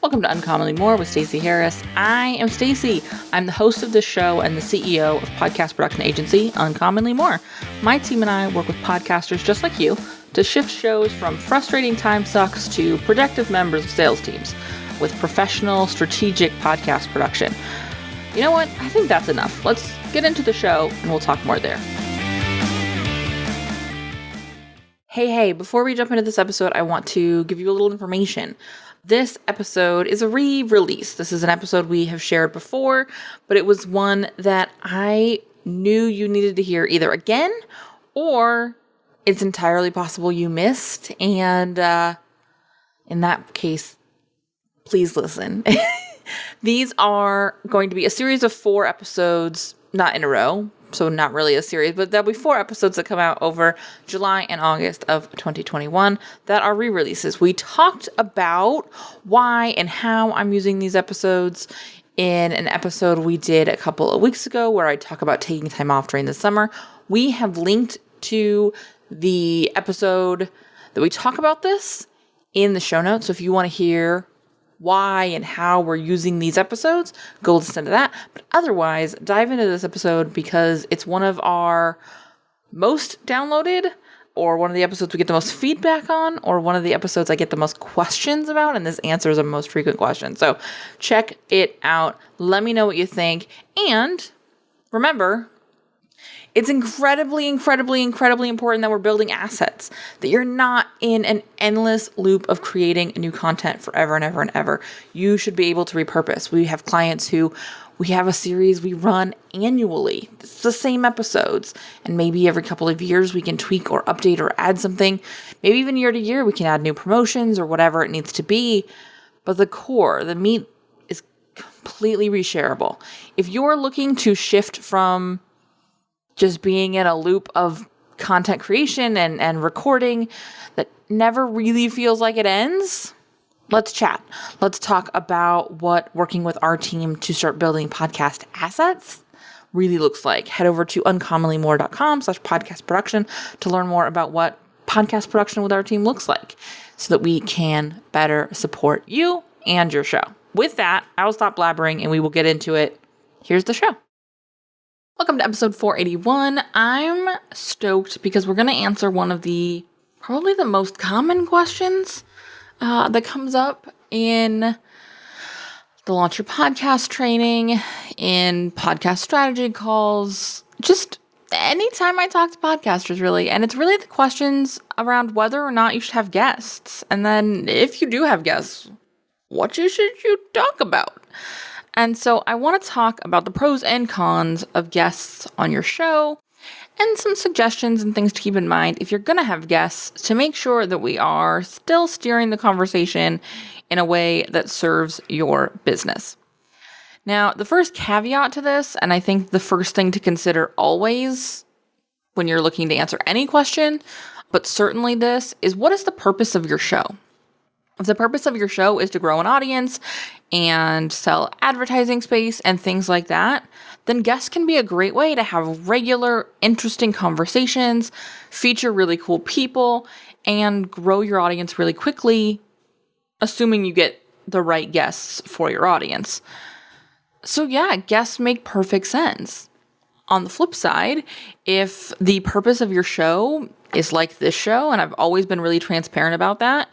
Welcome to Uncommonly More with Stacey Harris. I am Stacey. I'm the host of this show and the CEO of podcast production agency Uncommonly More. My team and I work with podcasters just like you to shift shows from frustrating time sucks to productive members of sales teams with professional, strategic podcast production. You know what? I think that's enough. Let's get into the show and we'll talk more there. Hey, before we jump into this episode, I want to give you a little information. This episode is a re-release. This is an episode we have shared before, but it was one that I knew you needed to hear either again or it's entirely possible you missed. And in that case, please listen. These are going to be a series of 4 episodes, not in a row, so not really a series, but there'll be 4 episodes that come out over July and August of 2021 that are re-releases. We talked about why and how I'm using these episodes in an episode we did a couple of weeks ago where I talk about taking time off during the summer. We have linked to the episode that we talk about this in the show notes. So if you want to hear why and how we're using these episodes, go listen to that. But otherwise, dive into this episode because it's one of our most downloaded, or one of the episodes we get the most feedback on, or one of the episodes I get the most questions about, and this answers a most frequent question. So check it out. Let me know what you think. And remember, it's incredibly important that we're building assets, that you're not in an endless loop of creating new content forever and ever and ever. You should be able to repurpose. We have clients who we have a series we run annually. It's the same episodes. And maybe every couple of years we can tweak or update or add something. Maybe even year to year we can add new promotions or whatever it needs to be. But the core, the meat is completely reshareable. If you're looking to shift from just being in a loop of content creation and recording that never really feels like it ends, let's chat. Let's talk about what working with our team to start building podcast assets really looks like. Head over to uncommonlymore.com/podcast production to learn more about what podcast production with our team looks like so that we can better support you and your show. With that, I will stop blabbering and we will get into it. Here's the show. Welcome to episode 481. I'm stoked because we're going to answer one of probably the most common questions that comes up in the Launch Your Podcast training, in podcast strategy calls, just anytime I talk to podcasters, really. And it's really the questions around whether or not you should have guests. And then if you do have guests, what should you talk about? And so I want to talk about the pros and cons of guests on your show and some suggestions and things to keep in mind if you're going to have guests to make sure that we are still steering the conversation in a way that serves your business. Now, the first caveat to this, and I think the first thing to consider always when you're looking to answer any question, but certainly this, is what is the purpose of your show? If the purpose of your show is to grow an audience and sell advertising space and things like that, then guests can be a great way to have regular, interesting conversations, feature really cool people, and grow your audience really quickly, assuming you get the right guests for your audience. So yeah, guests make perfect sense. On the flip side, if the purpose of your show is like this show, and I've always been really transparent about that,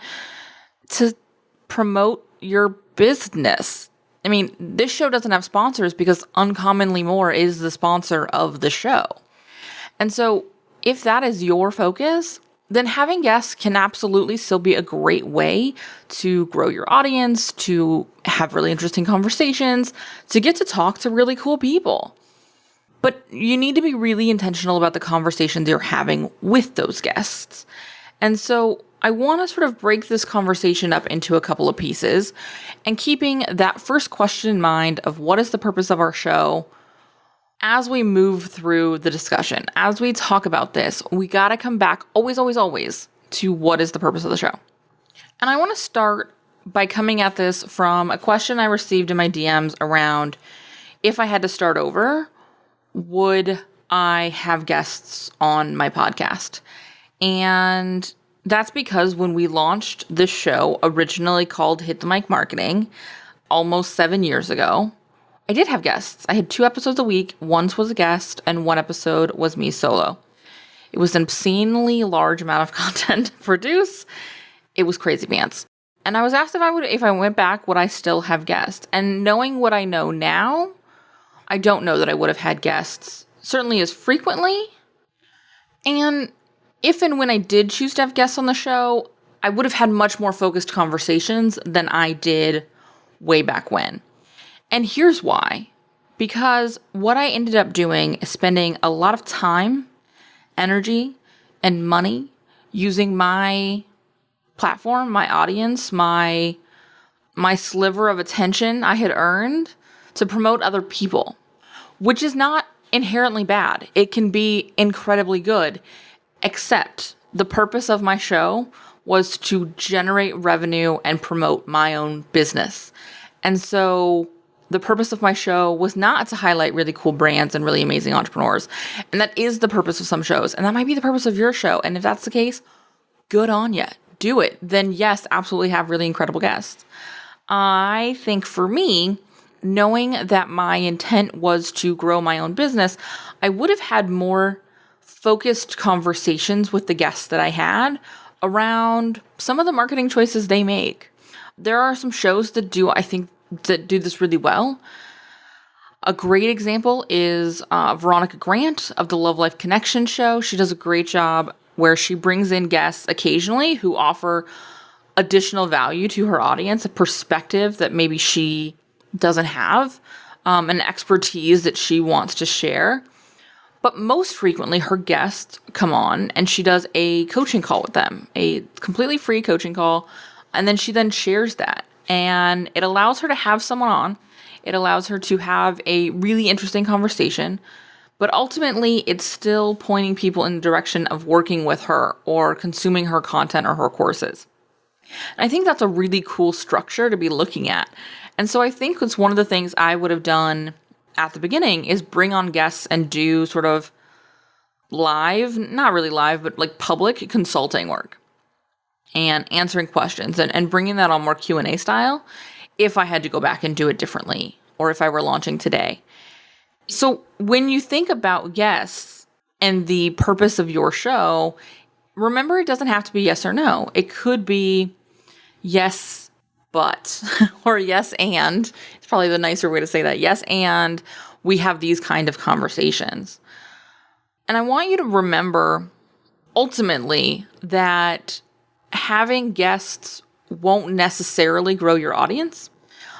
to promote your business. I mean, this show doesn't have sponsors because Uncommonly More is the sponsor of the show. And so if that is your focus, then having guests can absolutely still be a great way to grow your audience, to have really interesting conversations, to get to talk to really cool people. But you need to be really intentional about the conversations you're having with those guests. And so I want to sort of break this conversation up into a couple of pieces, and keeping that first question in mind of what is the purpose of our show as we move through the discussion. As we talk about this, we got to come back always to what is the purpose of the show. And I want to start by coming at this from a question I received in my DMs around if I had to start over, would I have guests on my podcast? And That's because when we launched this show, originally called Hit the Mic Marketing, almost 7 years ago, I did have guests. I had 2 episodes a week. Once was a guest, and 1 episode was me solo. It was an obscenely large amount of content to produce. It was crazy pants. And I was asked if I went back, would I still have guests? And knowing what I know now, I don't know that I would have had guests, certainly as frequently. And if and when I did choose to have guests on the show, I would have had much more focused conversations than I did way back when. And here's why. Because what I ended up doing is spending a lot of time, energy, and money using my platform, my audience, my sliver of attention I had earned to promote other people, which is not inherently bad. It can be incredibly good, except the purpose of my show was to generate revenue and promote my own business. And so the purpose of my show was not to highlight really cool brands and really amazing entrepreneurs. And that is the purpose of some shows. And that might be the purpose of your show. And if that's the case, good on you. Do it. Then yes, absolutely have really incredible guests. I think for me, knowing that my intent was to grow my own business, I would have had more focused conversations with the guests that I had around some of the marketing choices they make. There are some shows that do this really well. A great example is Veronica Grant of the Love Life Connection show. She does a great job where she brings in guests occasionally who offer additional value to her audience, a perspective that maybe she doesn't have, an expertise that she wants to share. But most frequently, her guests come on and she does a coaching call with them, a completely free coaching call, and then she shares that. And it allows her to have someone on. It allows her to have a really interesting conversation. But ultimately, it's still pointing people in the direction of working with her or consuming her content or her courses. And I think that's a really cool structure to be looking at. And so I think it's one of the things I would have done at the beginning is bring on guests and do sort of live, not really live, but like public consulting work and answering questions and bringing that on more Q&A style if I had to go back and do it differently or if I were launching today. So when you think about guests and the purpose of your show, remember it doesn't have to be yes or no. It could be yes, but, or yes, and. It's probably the nicer way to say that. Yes, and we have these kind of conversations. And I want you to remember ultimately that having guests won't necessarily grow your audience.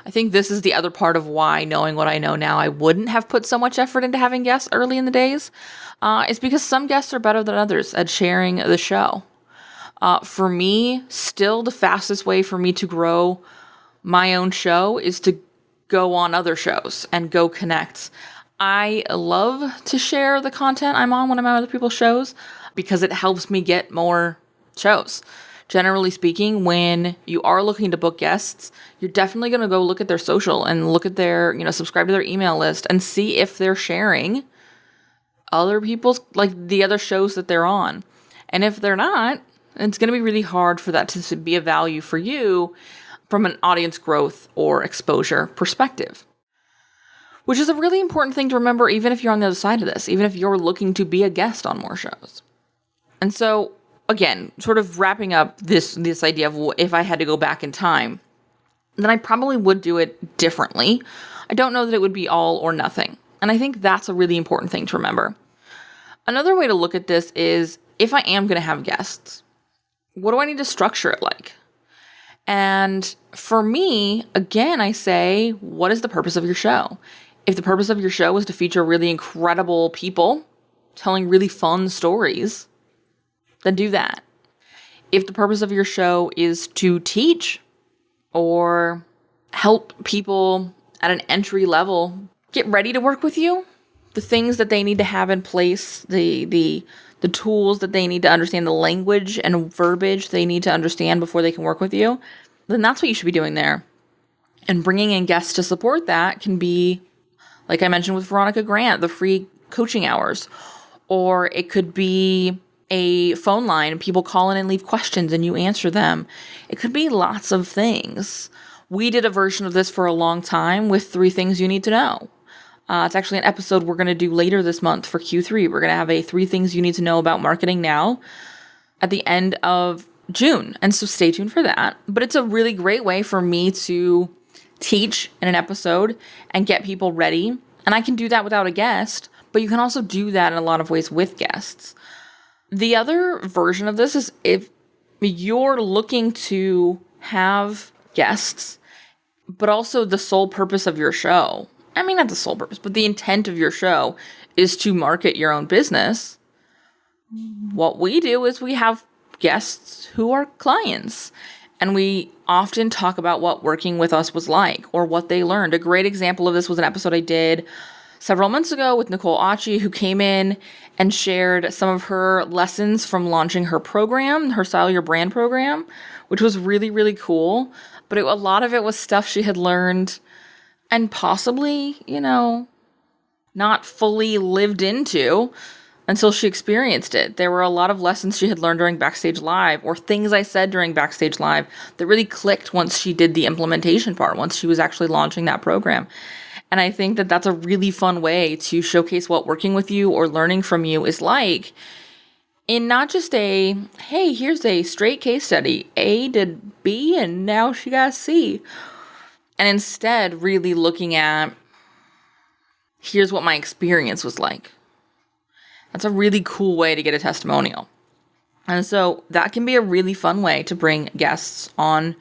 I think this is the other part of why, knowing what I know now, I wouldn't have put so much effort into having guests early in the days. It's because some guests are better than others at sharing the show. For me, still the fastest way for me to grow my own show is to go on other shows and go connect. I love to share the content I'm on when I'm on other people's shows because it helps me get more shows. Generally speaking, when you are looking to book guests, you're definitely going to go look at their social and look at their, subscribe to their email list and see if they're sharing other people's, like the other shows that they're on. And if they're not, it's going to be really hard for that to be a value for you from an audience growth or exposure perspective. Which is a really important thing to remember, even if you're on the other side of this, even if you're looking to be a guest on more shows. And so, again, sort of wrapping up this idea of if I had to go back in time, then I probably would do it differently. I don't know that it would be all or nothing. And I think that's a really important thing to remember. Another way to look at this is, if I am going to have guests, what do I need to structure it like? And for me, again, I say, what is the purpose of your show? If the purpose of your show is to feature really incredible people telling really fun stories, then do that. If the purpose of your show is to teach or help people at an entry level get ready to work with you, the things that they need to have in place, the tools that they need to understand, the language and verbiage they need to understand before they can work with you, then that's what you should be doing there. And bringing in guests to support that can be, like I mentioned with Veronica Grant, the free coaching hours. Or it could be a phone line and people call in and leave questions and you answer them. It could be lots of things. We did a version of this for a long time with 3 things you need to know. It's actually an episode we're going to do later this month for Q3. We're going to have a 3 things you need to know about marketing now at the end of June. And so stay tuned for that. But it's a really great way for me to teach in an episode and get people ready. And I can do that without a guest, but you can also do that in a lot of ways with guests. The other version of this is if you're looking to have guests, but also the sole purpose of your show. I mean, not the sole purpose, but the intent of your show is to market your own business. What we do is we have guests who are clients, and we often talk about what working with us was like or what they learned. A great example of this was an episode I did several months ago with Nicole Achi, who came in and shared some of her lessons from launching her program, her Style Your Brand program, which was really, really cool. But a lot of it was stuff she had learned and possibly, not fully lived into until she experienced it. There were a lot of lessons she had learned during Backstage Live or things I said during Backstage Live that really clicked once she did the implementation part, once she was actually launching that program. And I think that that's a really fun way to showcase what working with you or learning from you is like, in not just a, hey, here's a straight case study. A did B and now she got C. And instead really looking at, here's what my experience was like. That's a really cool way to get a testimonial. And so that can be a really fun way to bring guests on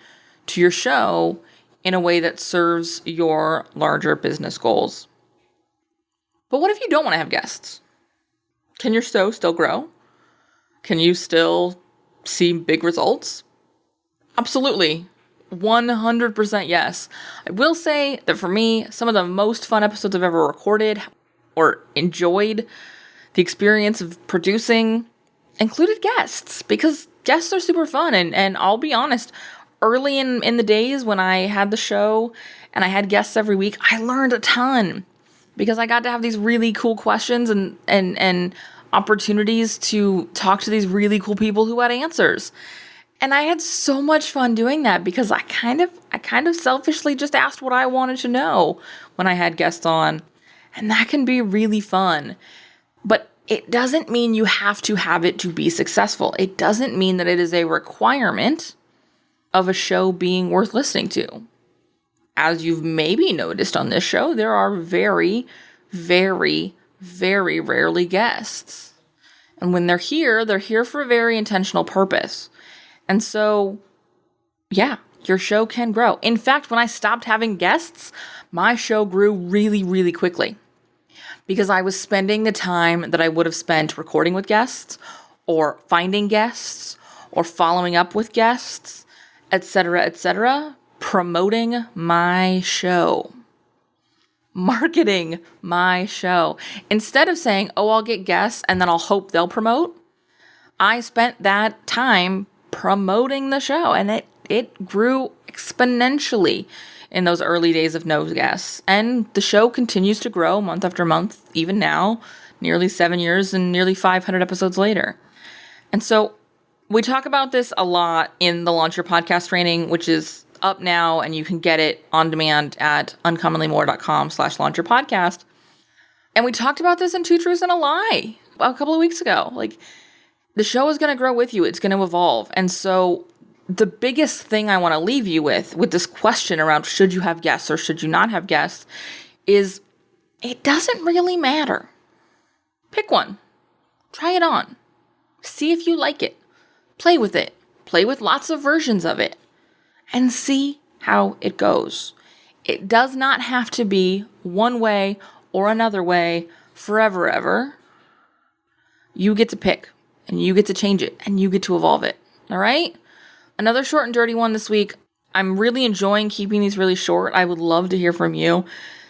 to your show in a way that serves your larger business goals. But what if you don't want to have guests? Can your show still grow? Can you still see big results? Absolutely. 100% yes. I will say that for me, some of the most fun episodes I've ever recorded or enjoyed the experience of producing included guests, because guests are super fun. And I'll be honest, early in the days when I had the show and I had guests every week, I learned a ton because I got to have these really cool questions and opportunities to talk to these really cool people who had answers. And I had so much fun doing that because I kind of selfishly just asked what I wanted to know when I had guests on. And that can be really fun. But it doesn't mean you have to have it to be successful. It doesn't mean that it is a requirement of a show being worth listening to. As you've maybe noticed on this show, there are very, very, very rarely guests. And when they're here for a very intentional purpose. And so, yeah, your show can grow. In fact, when I stopped having guests, my show grew really, really quickly because I was spending the time that I would have spent recording with guests or finding guests or following up with guests, etc., promoting my show, marketing my show. Instead of saying, oh, I'll get guests and then I'll hope they'll promote, I spent that time promoting the show, and it grew exponentially in those early days of no guests. And the show continues to grow month after month, even now, nearly 7 years and nearly 500 episodes later. And so we talk about this a lot in the Launch Your Podcast training, which is up now, and you can get it on demand at uncommonlymore.com/launchyourpodcast. And we talked about this in Two Truths and a Lie a couple of weeks ago. Like, the show is going to grow with you. It's going to evolve. And so the biggest thing I want to leave you with this question around should you have guests or should you not have guests is it doesn't really matter. Pick one. Try it on. See if you like it. Play with it. Play with lots of versions of it. And see how it goes. It does not have to be one way or another way forever, ever. You get to pick. And you get to change it, and you get to evolve it, all right? Another short and dirty one this week. I'm really enjoying keeping these really short. I would love to hear from you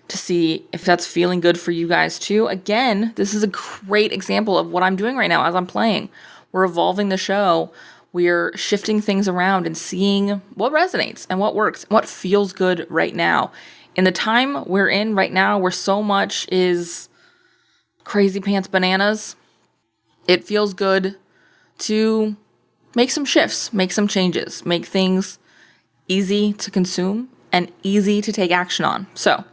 to see if that's feeling good for you guys too. Again, this is a great example of what I'm doing right now as I'm playing. We're evolving the show. We're shifting things around and seeing what resonates and what works, what feels good right now. In the time we're in right now, where so much is crazy pants bananas, it feels good to make some shifts, make some changes, make things easy to consume and easy to take action on. So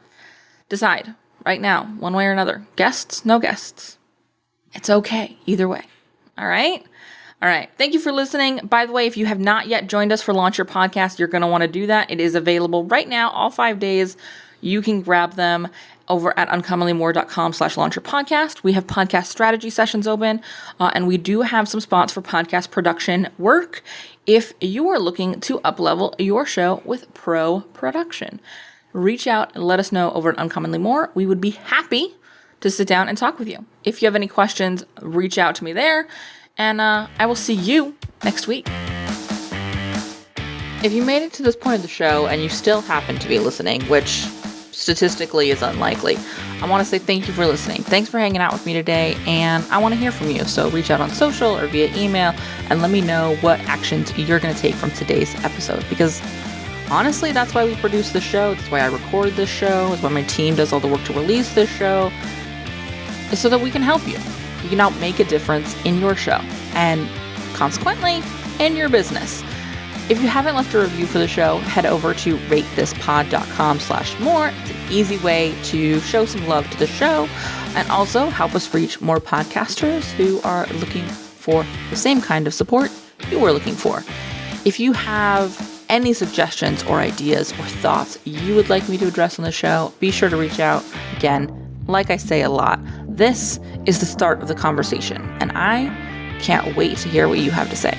decide right now, one way or another. Guests, no guests. It's okay either way. All right? All right. Thank you for listening. By the way, if you have not yet joined us for Launch Your Podcast, you're going to want to do that. It is available right now, all 5 days. You can grab them over at uncommonlymore.com/launchyourpodcast. We have podcast strategy sessions open, and we do have some spots for podcast production work if you are looking to up-level your show with pro production. Reach out and let us know over at Uncommonly More. We would be happy to sit down and talk with you. If you have any questions, reach out to me there, and I will see you next week. If you made it to this point of the show and you still happen to be listening, which statistically is unlikely, I want to say thank you for listening. Thanks for hanging out with me today, and I want to hear from you. So reach out on social or via email and let me know what actions you're going to take from today's episode, because honestly, that's why we produce this show. That's why I record this show. That's why my team does all the work to release this show, is so that we can help you. We can help make a difference in your show and consequently in your business. If you haven't left a review for the show, head over to ratethispod.com/more. It's an easy way to show some love to the show and also help us reach more podcasters who are looking for the same kind of support you were looking for. If you have any suggestions or ideas or thoughts you would like me to address on the show, be sure to reach out. Again, like I say a lot, this is the start of the conversation, and I can't wait to hear what you have to say.